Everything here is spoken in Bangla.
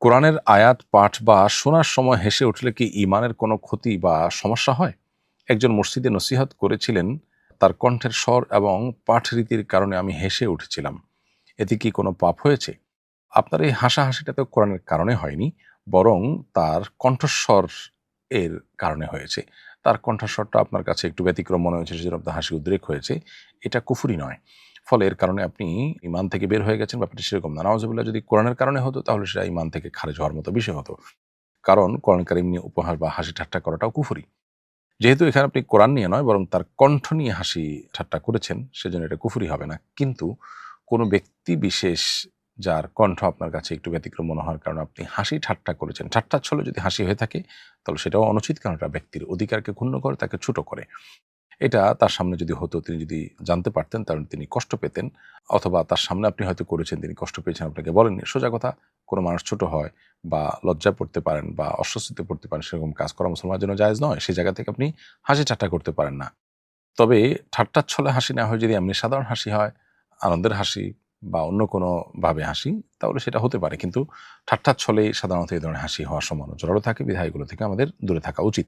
কোরআনের আয়াত পাঠ বা শোনার সময় হেসে উঠলে কি ঈমানের কোনো ক্ষতি বা সমস্যা হয়? একজন মসজিদে নসিহত করেছিলেন, তার কণ্ঠের স্বর এবং পাঠ রীতির কারণে আমি হেসে উঠেছিলাম। এতে কি কোনো পাপ হয়েছে? আপনার এই হাসাহাসিটা তো কোরআনের কারণে হয়নি, বরং তার কণ্ঠস্বর এর কারণে হয়েছে। তার কণ্ঠস্বরটা আপনার কাছে একটু ব্যতিক্রম মনে হয়েছে, সেজন্য আপনার হাসি উদ্রেক হয়েছে। এটা কুফরি নয়। ফলে এর কারণে আপনি ঈমান থেকে বের হয়ে গেছেন, ব্যাপারটা সেরকম না। নাউজুবিল্লাহ, যদি কোরআনের কারণে হতো তাহলে সেটা ঈমান থেকে খারিজ হওয়ার মতো বিষয় হতো। কারণ কোরআন কারীম নিয়ে উপহাস বা হাসি ঠাট্টা করাটাও কুফরি। যেহেতু এখানে আপনি কোরআন নিয়ে নয়, বরং তার কণ্ঠ নিয়ে হাসি ঠাট্টা করেছেন, সেজন্য এটা কুফরি হবে না। কিন্তু কোনো ব্যক্তি বিশেষ যার কণ্ঠ আপনার কাছে একটু ব্যতিক্রম মনে হওয়ার কারণে আপনি হাসি ঠাট্টা করেছেন, ঠাট্টার ছলে যদি হাসি হয়ে থাকে, তাহলে সেটাও অনুচিত, কারণ এটা ব্যক্তির অধিকারকে ক্ষুণ্ণ করে, তাকে ছোট করে। এটা তার সামনে যদি হতো, তিনি যদি জানতে পারতেন, তাহলে তিনি কষ্ট পেতেন। অথবা তার সামনে আপনি হয়তো করেছেন, তিনি কষ্ট পেয়েছেন, আপনাকে বলেননি। সোজা কথা, কোনো মানুষ ছোট হয় বা লজ্জায় পড়তে পারেন বা অস্বস্তিতে পড়তে পারেন, সেরকম কাজ করা মুসলমানের জন্য জায়েজ নয়। সেই জায়গা থেকে আপনি হাসি ঠাট্টা করতে পারেন না। তবে ঠাট্টার ছলে হাসি না হয়ে যদি এমনি সাধারণ হাসি হয়, আনন্দের হাসি বা অন্য কোনোভাবে হাসি, তাহলে সেটা হতে পারে। কিন্তু ঠাট্টার ছলেই সাধারণত এই ধরনের হাসি হওয়ার সম্ভাবনা জোরালো থাকে, বিধায় এগুলো থেকে আমাদের দূরে থাকা উচিত।